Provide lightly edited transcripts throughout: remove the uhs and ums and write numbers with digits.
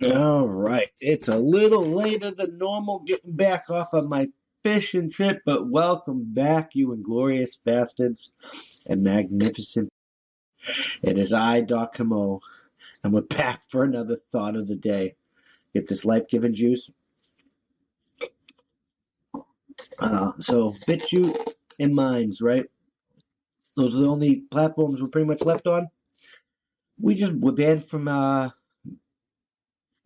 All right. It's a little later than normal getting back off of my fishing trip, but welcome back, you inglorious bastards and magnificent. It is I, Doc Camo, and we're back for another thought of the day. Get this life-giving juice. So, BitChute and Minds, right? Those are the only platforms we're pretty much left on. We're banned from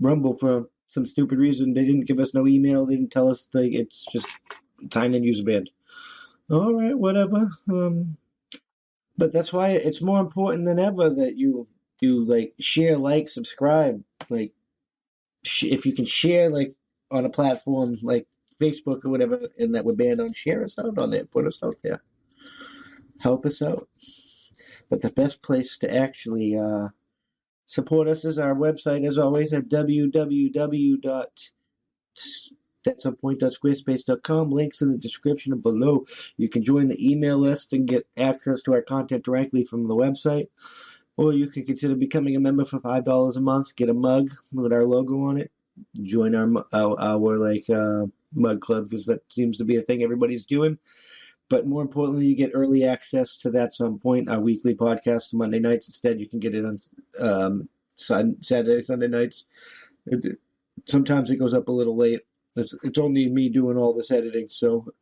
Rumble for some stupid reason. They didn't give us no email. They didn't tell us. It's just sign in user band. All right, whatever. But that's why it's more important than ever that you like share, like, subscribe. Like, if you can share like on a platform like Facebook or whatever, and that we're banned on, share us out on it. Put us out there. Help us out. But the best place to actually support us is our website, as always, at www.thatsomepoint.squarespace.com. Links in the description below. You can join the email list and get access to our content directly from the website. Or you can consider becoming a member for $5 a month. Get a mug with our logo on it. Join our mug club, because that seems to be a thing everybody's doing. But more importantly, you get early access to That Some Point, our weekly podcast Monday nights. Instead, you can get it on Saturday, Sunday nights. Sometimes it goes up a little late. It's only me doing all this editing, so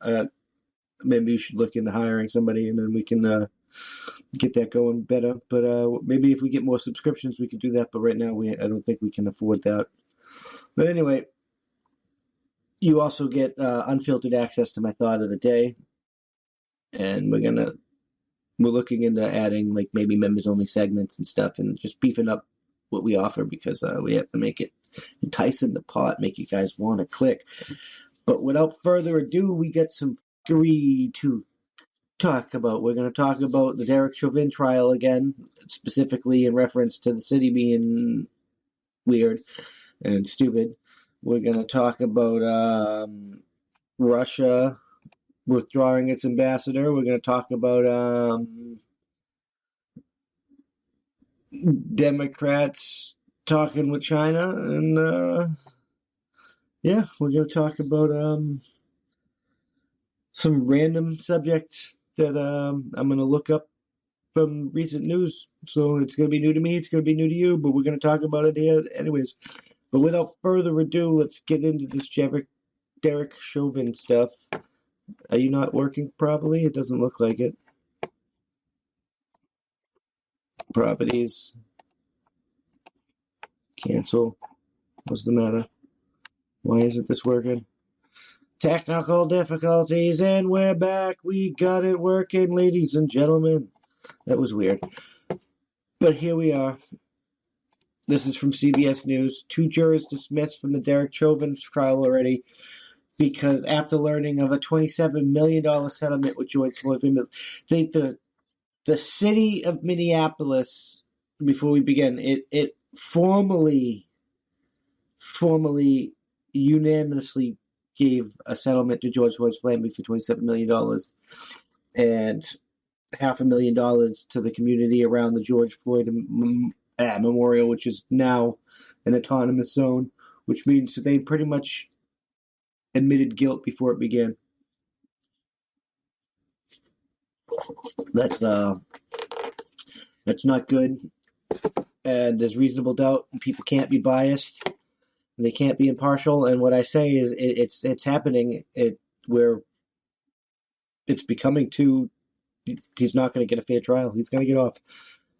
maybe you should look into hiring somebody, and then we can get that going better. But maybe if we get more subscriptions, we could do that. But right now, I don't think we can afford that. But anyway, you also get unfiltered access to my thought of the day. And we're looking into adding like maybe members only segments and stuff, and just beefing up what we offer, because we have to make it enticing the pot, make you guys want to click. But without further ado, we got some fuckery to talk about. We're going to talk about the Derek Chauvin trial again, specifically in reference to the city being weird and stupid. We're going to talk about Russia withdrawing its ambassador. We're going to talk about Democrats talking with China, and we're going to talk about some random subjects that I'm going to look up from recent news. So it's going to be new to me, it's going to be new to you, but we're going to talk about it here anyways. But without further ado, let's get into this Derek Chauvin stuff. Are you not working properly? It doesn't look like it. Properties. Cancel. What's the matter? Why isn't this working? Technical difficulties, and we're back. We got it working, ladies and gentlemen. That was weird. But here we are. This is from CBS News. 2 jurors dismissed from the Derek Chauvin trial already, because after learning of a $27 million settlement with George Floyd, the city of Minneapolis, before we begin, it formally unanimously gave a settlement to George Floyd's family for $27 million and $500,000 to the community around the George Floyd Memorial, which is now an autonomous zone, which means they pretty much admitted guilt before it began. That's not good. And there's reasonable doubt, and people can't be biased, and they can't be impartial. And what I say is, it's happening. Where it's becoming too. He's not going to get a fair trial. He's going to get off.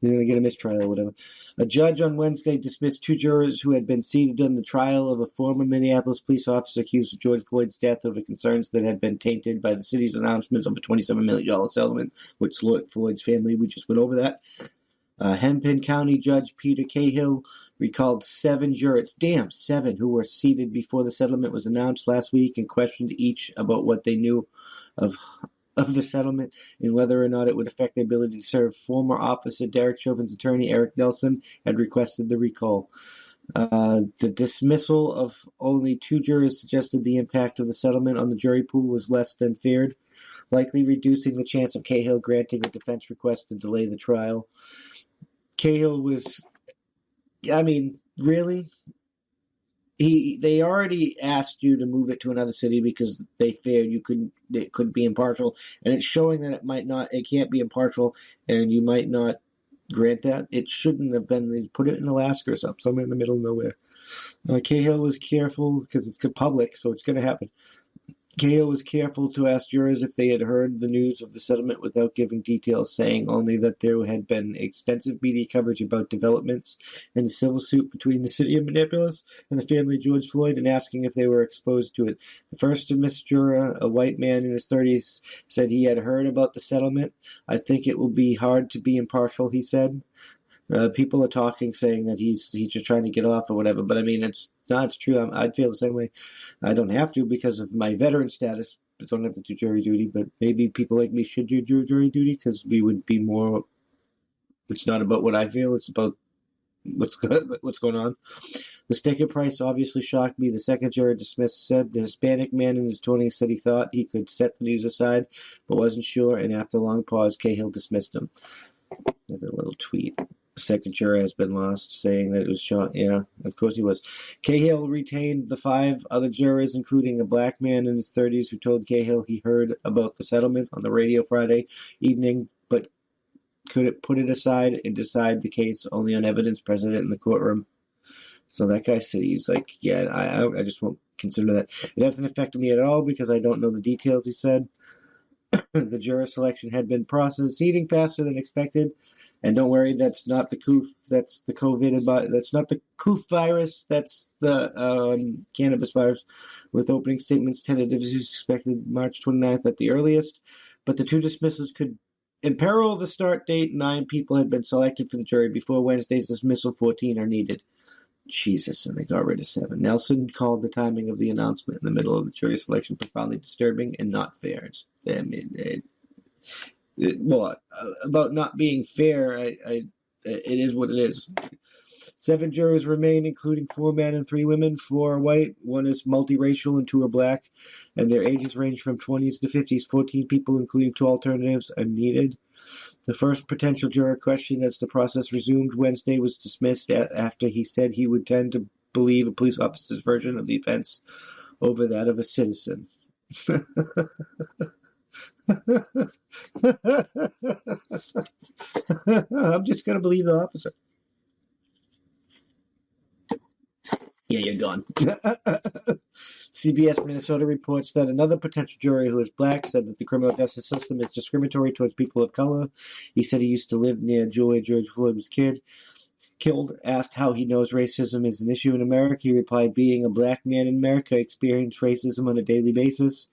He's going to get a mistrial or whatever. A judge on Wednesday dismissed 2 jurors who had been seated in the trial of a former Minneapolis police officer accused of George Floyd's death over concerns that had been tainted by the city's announcement of a $27 million settlement with Floyd's family. We just went over that. Hennepin County Judge Peter Cahill recalled 7 jurors, 7, who were seated before the settlement was announced last week, and questioned each about what they knew of the settlement and whether or not it would affect their ability to serve. Former officer Derek Chauvin's attorney, Eric Nelson, had requested the recall. The dismissal of only 2 jurors suggested the impact of the settlement on the jury pool was less than feared, likely reducing the chance of Cahill granting a defense request to delay the trial. Cahill was, really? they already asked you to move it to another city because they feared it couldn't be impartial, and it's showing that it can't be impartial, and you might not grant that. It shouldn't have been. They put it in Alaska or something, somewhere in the middle of nowhere. Cahill was careful because it's public, so it's going to happen. Cahill was careful to ask jurors if they had heard the news of the settlement without giving details, saying only that there had been extensive media coverage about developments in the civil suit between the city of Minneapolis and the family of George Floyd, and asking if they were exposed to it. The first dismissed juror, a white man in his 30s, said he had heard about the settlement. I think it will be hard to be impartial, he said. People are talking, saying that he's just trying to get off or whatever, but I mean, it's true. I'd feel the same way. I don't have to because of my veteran status. I don't have to do jury duty, but maybe people like me should do jury duty because we would be more. It's not about what I feel; it's about what's going on. The sticker price obviously shocked me. The second juror dismissed said the Hispanic man in his 20s said he thought he could set the news aside, but wasn't sure. And after a long pause, Cahill dismissed him. There's a little tweet. Second juror has been lost, saying that it was shot. Yeah, of course he was. Cahill retained the 5 other jurors, including a black man in his 30s who told Cahill he heard about the settlement on the radio Friday evening, but could put it aside and decide the case only on evidence present in the courtroom. So that guy said he's like, yeah, I just won't consider that. It doesn't affect me at all because I don't know the details, he said. The juror selection had been proceeding faster than expected. And don't worry, that's not the COOF, that's the COVID, that's not the COOF virus, that's the cannabis virus, with opening statements tentatively expected March 29th at the earliest. But the 2 dismissals could imperil the start date. 9 people had been selected for the jury before Wednesday's dismissal. 14 are needed. Jesus, and they got rid of 7. Nelson called the timing of the announcement in the middle of the jury selection profoundly disturbing and not fair. About not being fair, it is what it is. 7 jurors remain, including 4 men and 3 women. 4 are white, 1 is multiracial, and 2 are black, and their ages range from 20s to 50s. 14 people, including 2 alternatives, are needed. The first potential juror questioned as the process resumed Wednesday was dismissed after he said he would tend to believe a police officer's version of the events over that of a citizen. I'm just going to believe the officer. Yeah, you're gone. CBS Minnesota reports that another potential juror who is black said that the criminal justice system is discriminatory towards people of color. He said he used to live near George Floyd was killed. Asked how he knows racism is an issue in America, he replied, being a black man in America, I experience racism on a daily basis.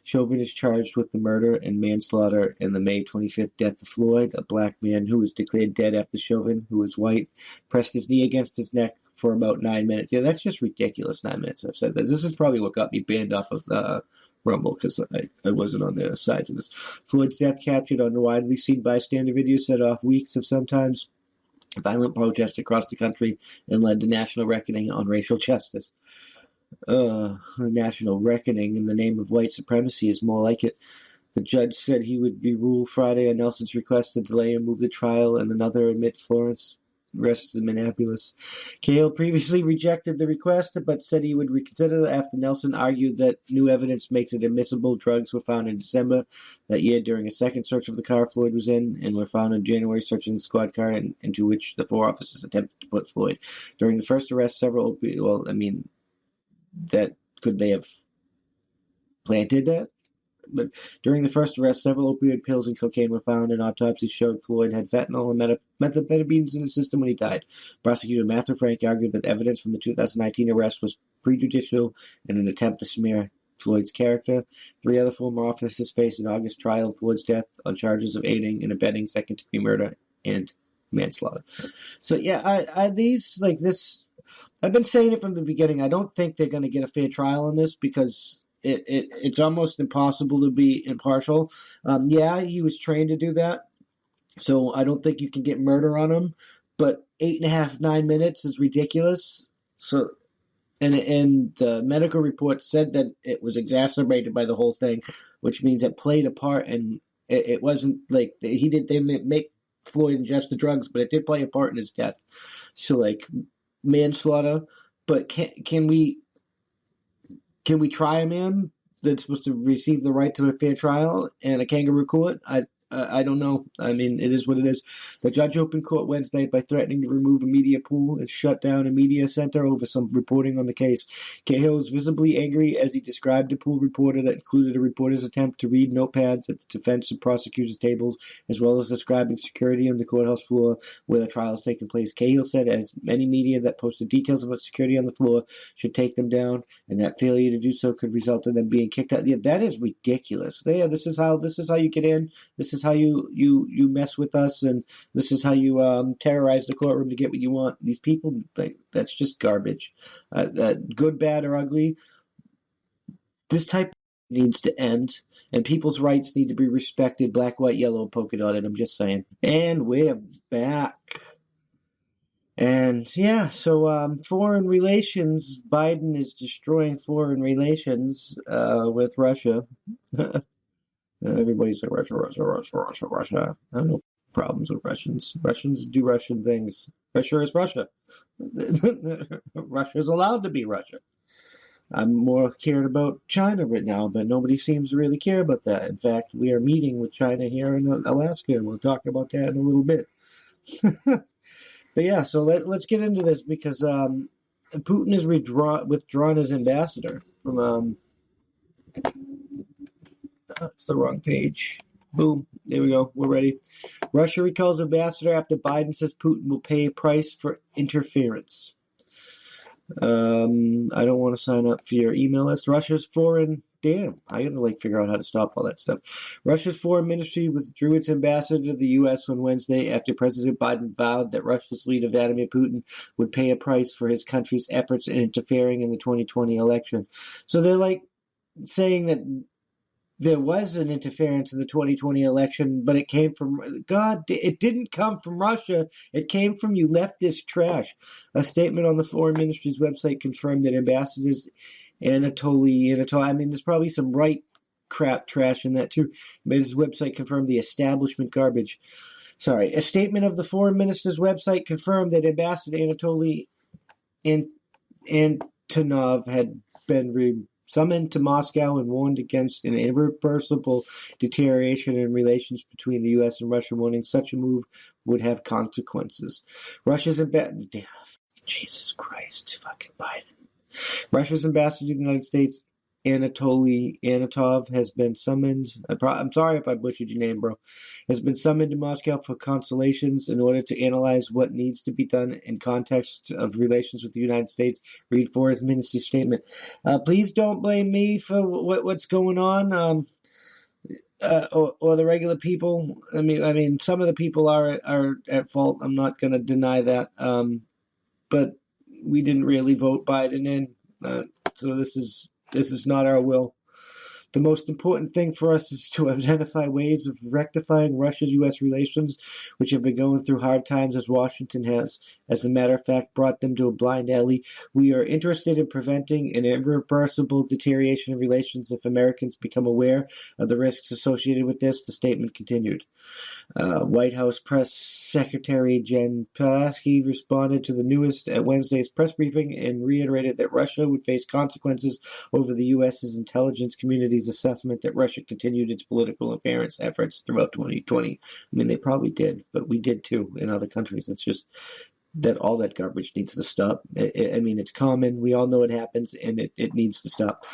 Chauvin is charged with the murder and manslaughter in the May 25th death of Floyd. A black man who was declared dead after Chauvin, who was white, pressed his knee against his neck for about 9 minutes. Yeah, that's just ridiculous, 9 minutes. I've said this. This is probably what got me banned off of Rumble, because I wasn't on their side for this. Floyd's death, captured on widely seen bystander video, set off weeks of sometimes violent protests across the country and led to national reckoning on racial justice. National reckoning in the name of white supremacy is more like it. The judge said he would be ruled Friday on Nelson's request to delay and move the trial, and another admit Florence arrested in Minneapolis. Cahill previously rejected the request, but said he would reconsider after Nelson argued that new evidence makes it admissible. Drugs were found in December that year during a second search of the car Floyd was in, and were found in January searching the squad car into which the 4 officers attempted to put Floyd. During the first arrest, several that could they have planted that? But during the first arrest, several opioid pills and cocaine were found, and autopsies showed Floyd had fentanyl and methamphetamines in his system when he died. Prosecutor Matthew Frank argued that evidence from the 2019 arrest was prejudicial in an attempt to smear Floyd's character. 3 other former officers faced an August trial of Floyd's death on charges of aiding and abetting second-degree murder and manslaughter. So yeah, I've been saying it from the beginning. I don't think they're going to get a fair trial on this because it's almost impossible to be impartial. Yeah, he was trained to do that, so I don't think you can get murder on him. But 8.5, 9 minutes is ridiculous. So, and the medical report said that it was exacerbated by the whole thing, which means it played a part, and it wasn't like they didn't make Floyd ingest the drugs, but it did play a part in his death. So, like manslaughter. but can we try a man that's supposed to receive the right to a fair trial and a kangaroo court? I don't know. I mean, it is what it is. The judge opened court Wednesday by threatening to remove a media pool and shut down a media center over some reporting on the case. Cahill was visibly angry as he described a pool reporter that included a reporter's attempt to read notepads at the defense and prosecutor's tables, as well as describing security on the courthouse floor where the trial is taking place. Cahill said as many media that posted details about security on the floor should take them down, and that failure to do so could result in them being kicked out. Yeah, that is ridiculous. Yeah, this is how you get in. This is how you mess with us, and this is how you terrorize the courtroom to get what you want. These people think that's just garbage. Good, bad, or ugly, this type needs to end, and people's rights need to be respected. Black, white, yellow, polka dotted. I'm just saying. And we're back. And yeah, so foreign relations. Biden is destroying foreign relations with Russia. Everybody's like Russia. I have no problems with Russians. Russians do Russian things. Russia is Russia. Russia is allowed to be Russia. I'm more cared about China right now, but nobody seems to really care about that. In fact, we are meeting with China here in Alaska, and we'll talk about that in a little bit. But yeah, so let's get into this because Putin has withdrawn his ambassador from. It's the wrong page. Boom. There we go. We're ready. Russia recalls ambassador after Biden says Putin will pay a price for interference. I don't want to sign up for your email list. Russia's foreign... Damn, I gotta figure out how to stop all that stuff. Russia's foreign ministry withdrew its ambassador to the U.S. on Wednesday after President Biden vowed that Russia's leader Vladimir Putin would pay a price for his country's efforts in interfering in the 2020 election. So they're saying that there was an interference in the 2020 election, but it came from it didn't come from Russia. It came from you leftist trash. A statement on the foreign ministry's website confirmed that ambassadors Anatoly, I mean, there's probably some right crap trash in that too. But his website confirmed the establishment garbage. Sorry. A statement of the foreign minister's website confirmed that Ambassador Anatoly Antonov had been summoned to Moscow and warned against an irreversible deterioration in relations between the U.S. and Russia, warning such a move would have consequences. Russia's Jesus Christ, fucking Biden. Russia's ambassador to the United States, Anatoly Anatov, has been summoned. I'm sorry if I butchered your name, bro. Has been summoned to Moscow for consultations in order to analyze what needs to be done in context of relations with the United States. Read for his minister's statement. Please don't blame me for what's going on, or the regular people. I mean, some of the people are at fault. I'm not going to deny that. But we didn't really vote Biden in, so this is not our will. The most important thing for us is to identify ways of rectifying Russia's-U.S. relations, which have been going through hard times as Washington has, as a matter of fact, brought them to a blind alley. We are interested in preventing an irreversible deterioration of relations if Americans become aware of the risks associated with this, the statement continued. White House Press Secretary Jen Psaki responded to the newest at Wednesday's press briefing and reiterated that Russia would face consequences over the U.S.'s intelligence community's assessment that Russia continued its political interference efforts throughout 2020. I mean, they probably did, but we did too in other countries. It's just that all that garbage needs to stop. I mean, it's common. We all know it happens, and it needs to stop.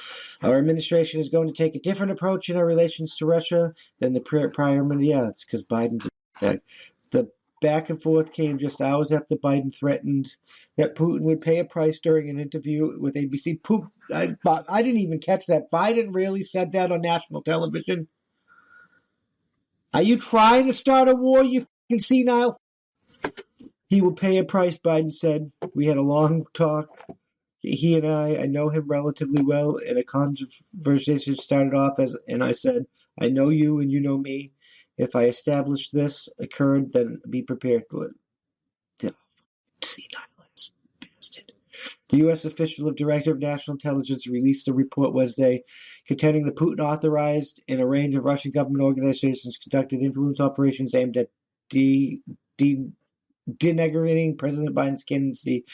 Our administration is going to take a different approach in our relations to Russia than the prior. Yeah, it's because Biden's back. The back and forth came just hours after Biden threatened that Putin would pay a price during an interview with ABC. I didn't even catch that. Biden really said that on national television? Are you trying to start a war, you fucking senile? He will pay a price, Biden said. We had a long talk. He and I know him relatively well, and a conversation started off and I said, I know you and you know me. If I establish this occurred, then be prepared for it. Senile ass bastard. The U.S. official of Director of National Intelligence released a report Wednesday contending that Putin authorized and a range of Russian government organizations conducted influence operations aimed at denigrating President Biden's candidacy